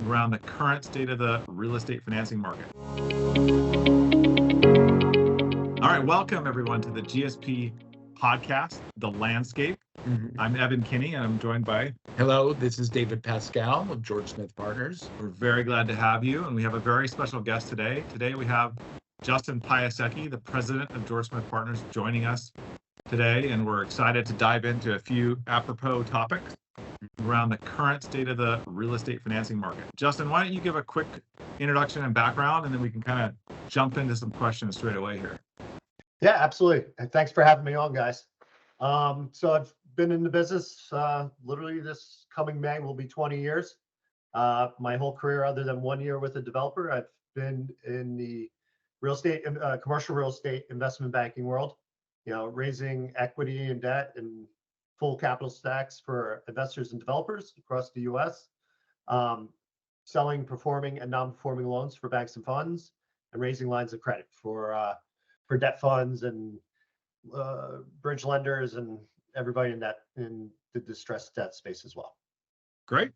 around the current state of the real estate financing market. All right, welcome everyone to the GSP podcast, The Landscape. I'm Evan Kinney, and I'm joined by... Hello, this is David Pascal of George Smith Partners. We're very glad to have you, and we have a very special guest today. Today we have Justin Piasecki, the president of George Smith Partners, joining us today, and we're excited to dive into a few apropos topics around the current state of the real estate financing market. Justin, why don't you give a quick introduction and background, and then we can kind of jump into some questions straight away here. Yeah, absolutely. And thanks for having me on, guys. So I've been in the business, literally this coming May will be 20 years. My whole career, other than 1 year with a developer, I've been in the real estate, commercial real estate investment banking world, raising equity and debt and full capital stacks for investors and developers across the US, selling performing and non-performing loans for banks and funds, and raising lines of credit for debt funds and bridge lenders and everybody in the distressed debt space as well. Great.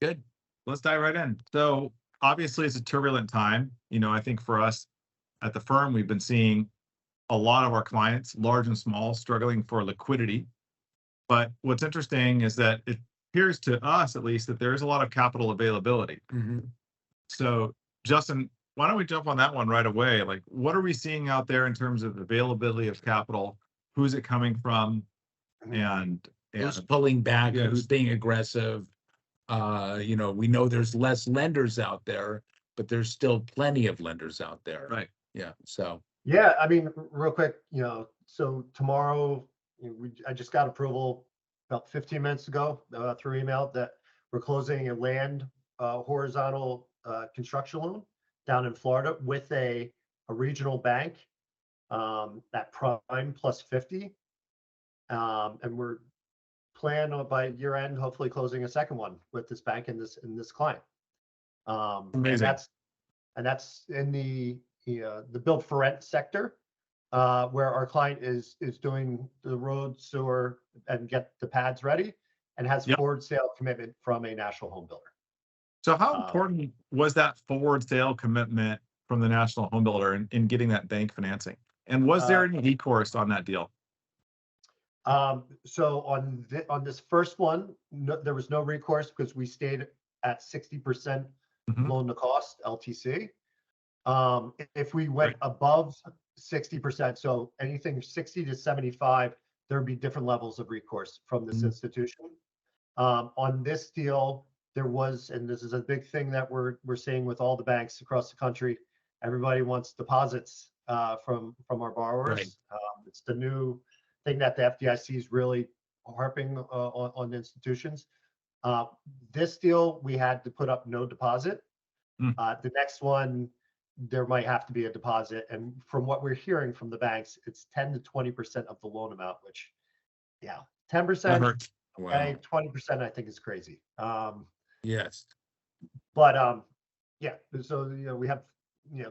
Good. Let's dive right in. So obviously it's a turbulent time. I think for us at the firm, we've been seeing a lot of our clients, large and small, struggling for liquidity. But what's interesting is that it appears to us, at least, that there's a lot of capital availability. So Justin, why don't we jump on that one right away? Like, what are we seeing out there in terms of availability of capital? Who's it coming from? And who's pulling back? Who's being aggressive? We know there's less lenders out there, but there's still plenty of lenders out there. Right. Yeah. So. Yeah, I mean, real quick, so tomorrow, I just got approval about 15 minutes ago through email that we're closing a land horizontal construction loan down in Florida with a regional bank at prime plus 50. And we're planning on by year end, hopefully closing a second one with this bank and this client. Amazing. And that's in the build for rent sector, where our client is doing the road, sewer, and get the pads ready, and has forward sale commitment from a national home builder. So how important was that forward sale commitment from the national home builder in getting that bank financing? And was there any recourse on that deal? So on this first one, there was no recourse because we stayed at 60% loan to cost LTC. If we went above 60%, so anything 60 to 75, there'd be different levels of recourse from this institution. On this deal, there was, and this is a big thing that we're seeing with all the banks across the country, everybody wants deposits from our borrowers. Right. It's the new thing that the FDIC is really harping on institutions. This deal, we had to put up no deposit. The next one, there might have to be a deposit. And from what we're hearing from the banks, it's 10 to 20% of the loan amount, which, 10%, okay, 20% I think is crazy. Yes. But so we have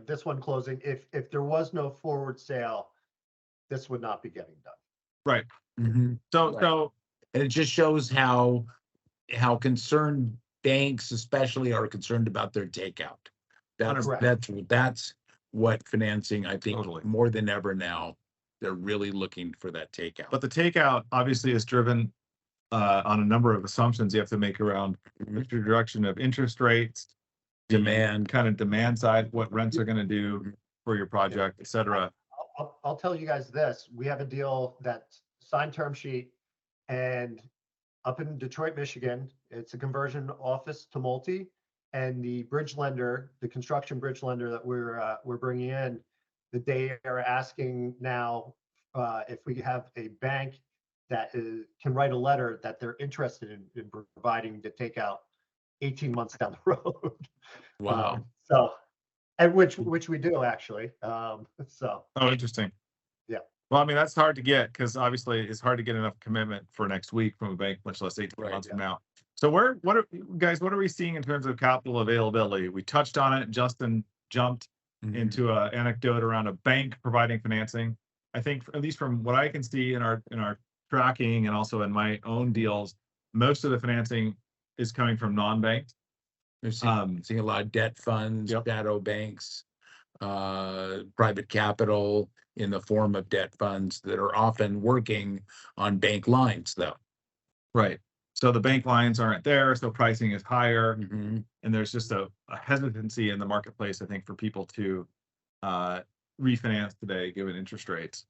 this one closing. If there was no forward sale, this would not be getting done. Right. So and it just shows how concerned banks especially are concerned about their takeout. That's what financing, I think, more than ever now, they're really looking for that takeout. But the takeout obviously is driven on a number of assumptions you have to make around the direction of interest rates, demand, kind of demand side, what rents are going to do for your project, et cetera. I'll tell you guys this. We have a deal that's signed term sheet, and up in Detroit, Michigan, it's a conversion office to multi, and the bridge lender, the construction bridge lender that we're bringing in, they are asking now if we have a bank that can write a letter that they're interested in providing the takeout 18 months down the road. Wow. And which we do actually. Oh, interesting. Yeah. Well, I mean, that's hard to get because obviously it's hard to get enough commitment for next week from a bank, much less 18 months from now. So what are we seeing in terms of capital availability? We touched on it. Justin jumped into an anecdote around a bank providing financing. I think, at least from what I can see in our tracking and also in my own deals, most of the financing is coming from non-banks. We're seeing a lot of debt funds, Yep. shadow banks, private capital in the form of debt funds that are often working on bank lines, though. Right. So the bank lines aren't there, so pricing is higher, Mhm. and there's just a hesitancy in the marketplace, I think, for people to uh, refinance today, given interest rates.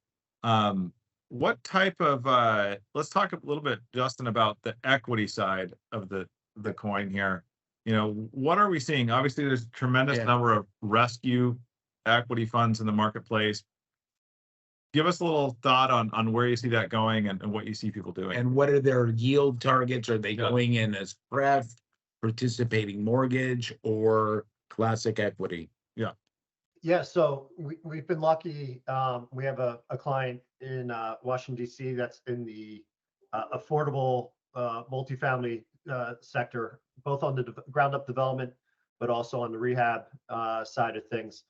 What type of let's talk a little bit, Justin, about the equity side of the coin here. You know, what are we seeing? Obviously, there's a tremendous Yeah. number of rescue equity funds in the marketplace. Give us a little thought on where you see that going and what you see people doing. And what are their yield targets? Are they Yeah. going in as pref, participating mortgage, or classic equity? Yeah, so we've been lucky. We have a client in Washington, D.C. that's in the affordable multifamily sector, both on the ground up development, but also on the rehab side of things.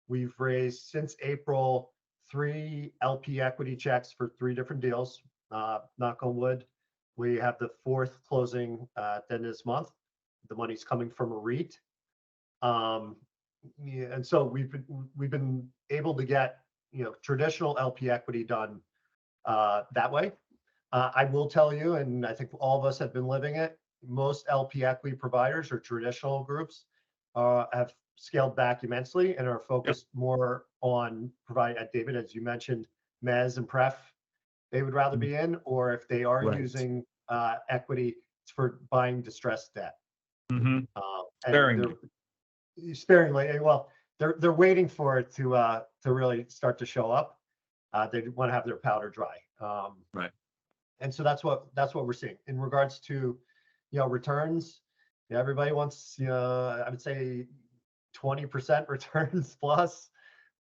We've raised since April 3 LP equity checks for 3 different deals. Knock on wood. We have the 4th closing at the end of this month. The money's coming from a REIT. Yeah, and so we've been able to get traditional LP equity done that way. I will tell you, and I think all of us have been living it. Most LP equity providers or traditional groups have scaled back immensely and are focused more on providing, David, as you mentioned, mezz and pref. They would rather be in, or if they are Right. using equity, it's for buying distressed debt. Mm-hmm. And they're sparingly. Well, they're waiting for it to really start to show up. They want to have their powder dry. Right. And so that's what we're seeing in regards to returns. Everybody wants I would say 20% returns plus,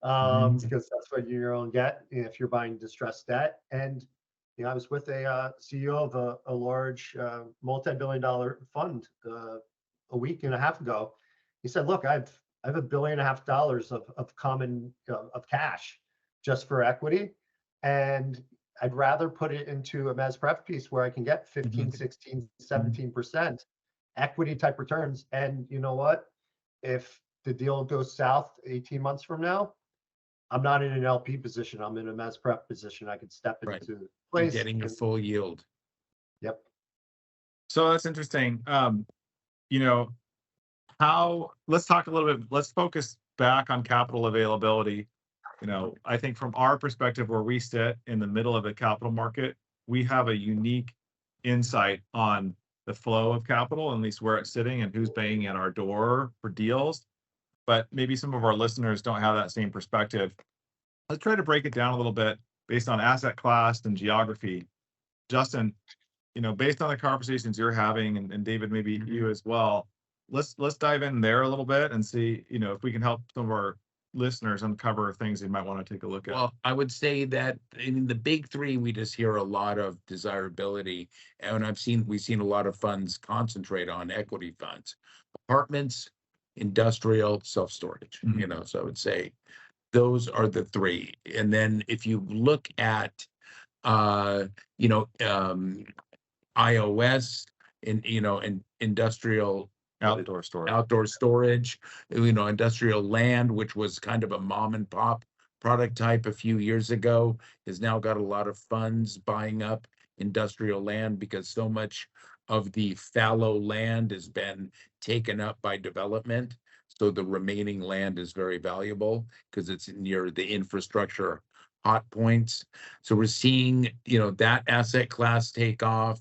because that's what you're going to get if you're buying distressed debt. And I was with a CEO of a large multi-billion-dollar fund a week and a half ago. He said, "Look, I have $1.5 billion of common of cash just for equity, and I'd rather put it into a mezz pref piece where I can get 15, 16, 17% equity type returns. And you know what? If the deal goes south 18 months from now, I'm not in an LP position. I'm in a mezz pref position. I could step Right. into You're place. getting your full yield. Yep. So that's interesting. You know, let's talk a little bit, let's focus back on capital availability. I think from our perspective, where we sit in the middle of the capital market, we have a unique insight on the flow of capital, at least where it's sitting and who's banging at our door for deals. But maybe some of our listeners don't have that same perspective. Let's try to break it down a little bit based on asset class and geography. Justin, based on the conversations you're having, and David, maybe you as well, let's dive in there a little bit and see, if we can help some of our listeners uncover things they might want to take a look at. Well, I would say that in the big three, we just hear a lot of desirability, and we've seen a lot of funds concentrate on equity funds, apartments, industrial, self-storage. Mhm. So I would say those are the three. And then if you look at, iOS and industrial Outdoor storage. outdoor storage, industrial land, which was kind of a mom and pop product type a few years ago, has now got a lot of funds buying up industrial land because so much of the fallow land has been taken up by development. So the remaining land is very valuable because it's near the infrastructure hot points. So we're seeing, that asset class take off.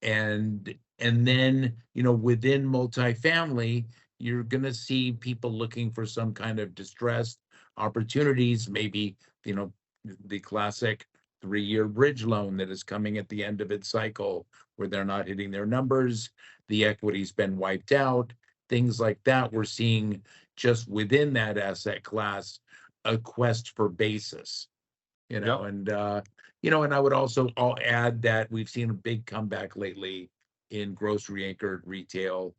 And then, within multifamily, you're going to see people looking for some kind of distressed opportunities, maybe, the classic 3-year bridge loan that is coming at the end of its cycle where they're not hitting their numbers, the equity's been wiped out, things like that. We're seeing just within that asset class a quest for basis, Yep. and and I would I'll add that we've seen a big comeback lately in grocery anchored retail,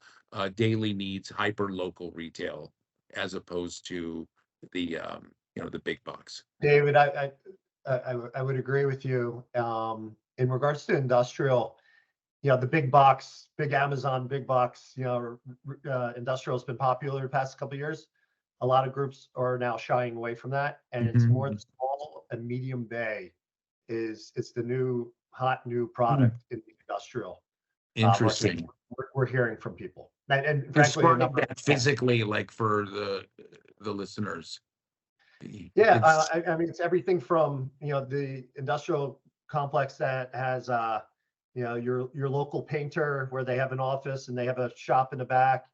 daily needs, hyper local retail, as opposed to the the big box. David, I would agree with you. In regards to industrial, the big box, big Amazon, big box, industrial has been popular the past couple of years. A lot of groups are now shying away from that, and it's more the small and medium bay it's the new hot new product in the industrial market. Interesting. We're hearing from people, and frankly, Describe that physically, like for the listeners. Yeah, I mean, it's everything from the industrial complex that has your local painter where they have an office and they have a shop in the back.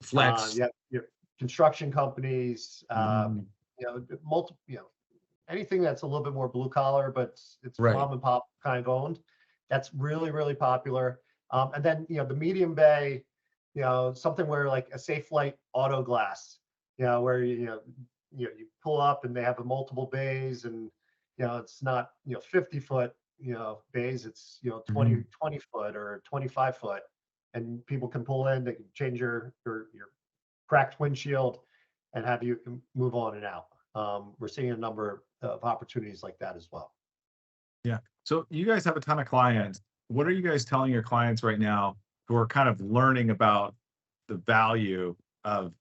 Flex. You have your construction companies, multiple, anything that's a little bit more blue collar, but it's Right. mom and pop kind of owned. That's really, really popular. And then the medium bay, something where like a Safe Light auto glass, where you pull up and they have a multiple bays, and it's not 50-foot bays, it's 20 foot or 25 foot, and people can pull in, they can change your cracked windshield and have you move on and out. We're seeing a number of opportunities like that as well. Yeah. So you guys have a ton of clients. What are you guys telling your clients right now who are kind of learning about the value of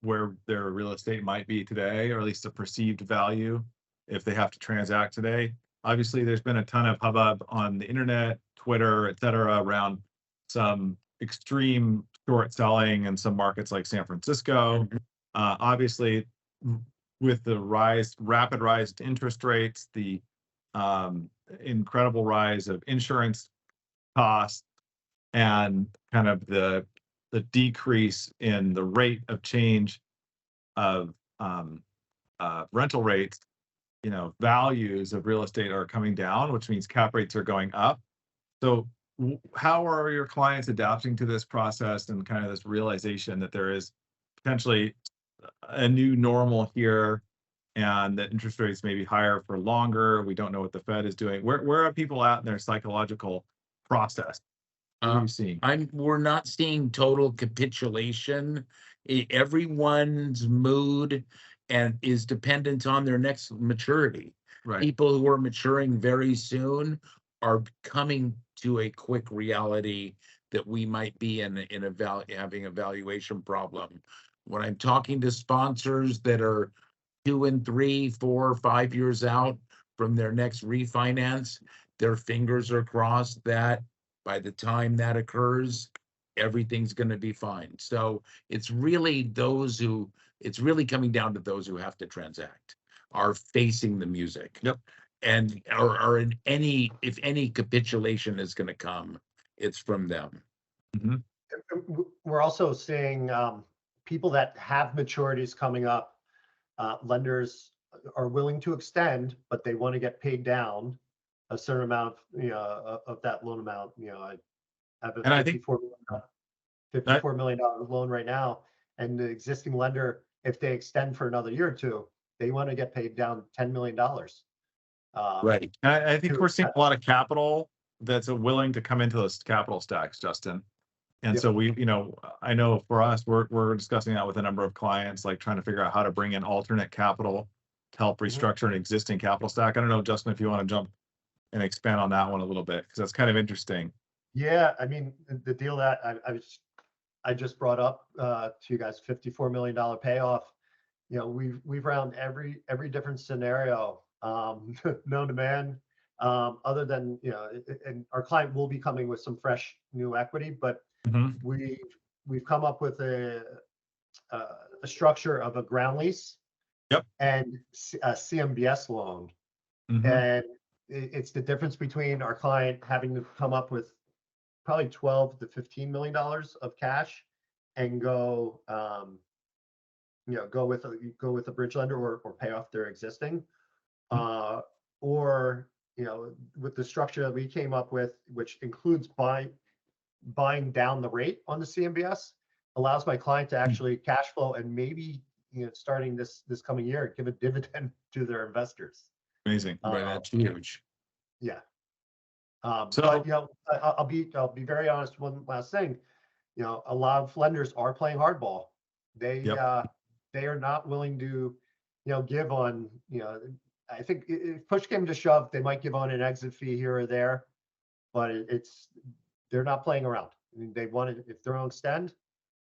where their real estate might be today, or at least the perceived value if they have to transact today? Obviously, there's been a ton of hubbub on the internet, Twitter, et cetera, around some extreme short selling in some markets like San Francisco. Obviously, with the rapid rise to interest rates, the incredible rise of insurance costs, and kind of the decrease in the rate of change of rental rates, values of real estate are coming down, which means cap rates are going up. So how are your clients adapting to this process and kind of this realization that there is potentially a new normal here, and that interest rates may be higher for longer? We don't know what the Fed is doing. Where are people at in their psychological process? What are you seeing? We're not seeing total capitulation. Everyone's mood is dependent on their next maturity. Right. People who are maturing very soon are coming to a quick reality that we might be having a valuation problem. When I'm talking to sponsors that are 2 and 3, 4, 5 years out from their next refinance, their fingers are crossed that by the time that occurs, everything's going to be fine. So it's really coming down to those who have to transact, are facing the music. Yep. And if any capitulation is going to come, it's from them. We're also seeing people that have maturities coming up. Lenders are willing to extend, but they want to get paid down a certain amount of that loan amount. I have a $54 million loan right now, and the existing lender, if they extend for another year or two, they want to get paid down $10 million. Right. And I think we're seeing a lot of capital that's willing to come into those capital stacks, Justin. And so I know for us, we're discussing that with a number of clients, like trying to figure out how to bring in alternate capital to help restructure an existing capital stack. I don't know, Justin, if you want to jump and expand on that one a little bit, because that's kind of interesting. Yeah, I mean, the deal that I just brought up to you guys, $54 million payoff. We've round every different scenario known to man, other than and our client will be coming with some fresh new equity, but we've come up with a structure of a ground lease, and a CMBS loan, and it's the difference between our client having to come up with probably $12 to $15 million of cash and go with a bridge lender, or pay off their existing, or with the structure that we came up with, which includes buying down the rate on the CMBS, allows my client to actually cash flow and maybe starting this coming year give a dividend to their investors. Amazing. Right, that's huge. Yeah. So but, I'll be very honest. One last thing, a lot of lenders are playing hardball. They are not willing to give on. I think if push came to shove, they might give on an exit fee here or there, but they're not playing around. I mean, they want to, if they're going to extend,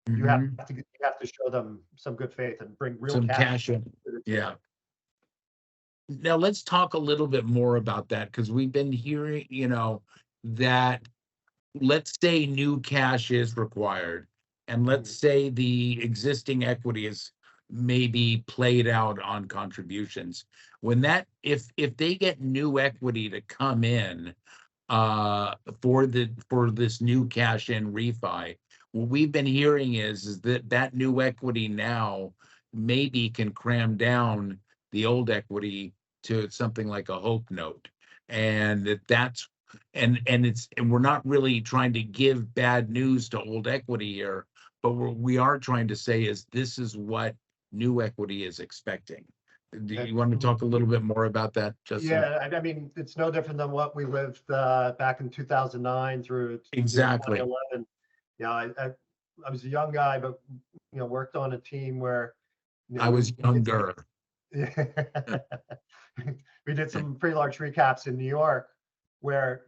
you Mhm. have to show them some good faith and bring real Some cash. cash in. Yeah. Now let's talk a little bit more about that, because we've been hearing, that let's say new cash is required, and let's say the existing equity is maybe played out on contributions. When that, if they get new equity to come in for this new cash in refi, what we've been hearing is that new equity now maybe can cram down the old equity to something like a hope note, and that's and we're not really trying to give bad news to old equity here, but we are trying to say is this is what new equity is expecting. Do you want to talk a little bit more about that, Justin? Yeah, I mean, it's no different than what we lived back in 2009 through Exactly. 2011. I was a young guy, but worked on a team where I was younger. We did some pretty large recaps in New York where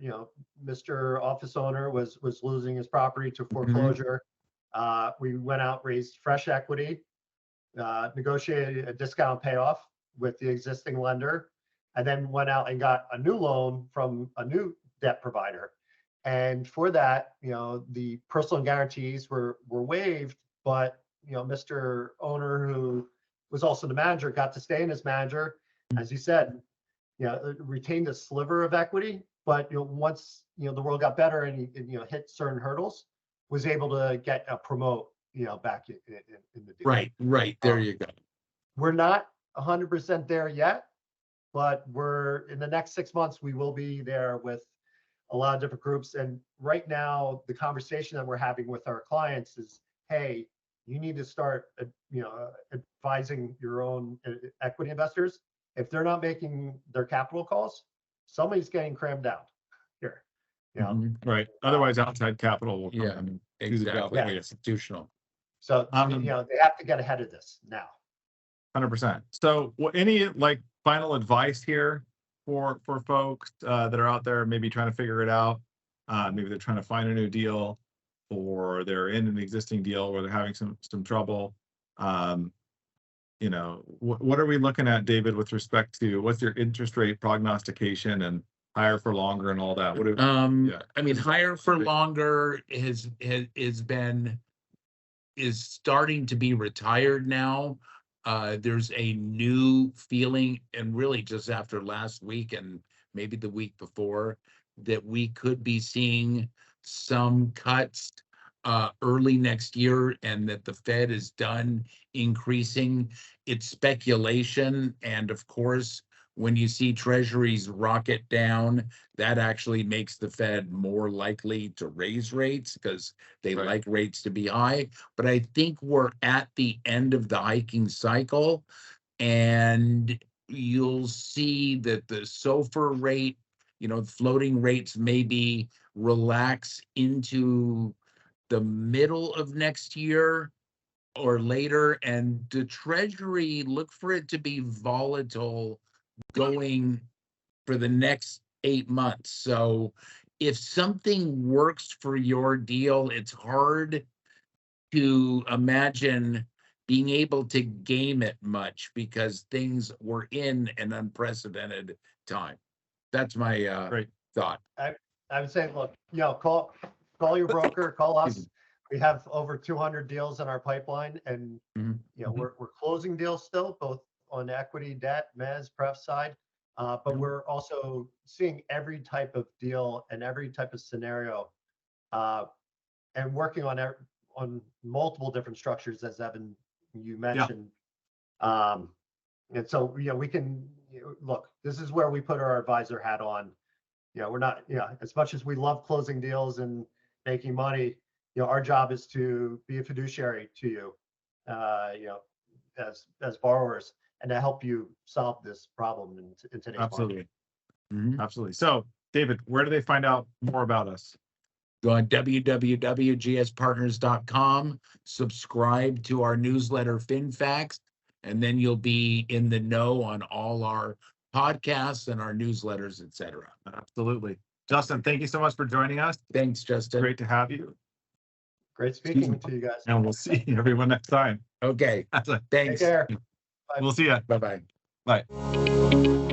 Mr. Office owner was losing his property to foreclosure. We went out, raised fresh equity, negotiated a discount payoff with the existing lender, and then went out and got a new loan from a new debt provider. And for that, the personal guarantees were waived, but Mr. Owner, who was also the manager, got to stay in as manager. As you said, retained a sliver of equity, but once the world got better and he hit certain hurdles, was able to get a promote back in the deal. Right. There you go. We're not 100% there yet, but we're in the next 6 months, we will be there with a lot of different groups. And right now, the conversation that we're having with our clients is, hey, you need to start, advising your own equity investors. If they're not making their capital calls, somebody's getting crammed out here. Right. Otherwise, outside capital will come Yeah, in. exactly. Yeah. Institutional. So, they have to get ahead of this now. 100%. So, any final advice here for folks that are out there, maybe trying to figure it out? Maybe they're trying to find a new deal, or they're in an existing deal where they're having some trouble. What are we looking at, David, with respect to what's your interest rate prognostication and higher for longer and all that? I mean, higher for longer is starting to be retired now. There's a new feeling, and really just after last week and maybe the week before, that we could be seeing some cuts early next year, and that the Fed is done increasing. It's speculation, and of course, when you see treasuries rocket down, that actually makes the Fed more likely to raise rates because they like rates to be high. But I think we're at the end of the hiking cycle, and you'll see that the SOFR rate, floating rates maybe relax into the middle of next year or later, and the Treasury, look for it to be volatile going for the next 8 months. So if something works for your deal, it's hard to imagine being able to game it much because things were in an unprecedented time. That's my thought. I would say, look, call your broker, call us. We have over 200 deals in our pipeline, and we're closing deals still, both on equity, debt, mezz, pref side. But we're also seeing every type of deal and every type of scenario, and working on multiple different structures, as Evan, you mentioned. And so we can look. This is where we put our advisor hat on. We're not, as much as we love closing deals and making money, our job is to be a fiduciary to you, as borrowers, and to help you solve this problem in today's Absolutely. market. Absolutely. So, David, where do they find out more about us? Go on www.gspartners.com, subscribe to our newsletter, FinFacts, and then you'll be in the know on all our podcasts and our newsletters, etc. Absolutely. Justin, thank you so much for joining us. Thanks, Justin. Great to have you. Great speaking to you guys. And we'll see everyone next time. Okay, That's it. Take thanks. care. We'll see you. Bye-bye. Bye.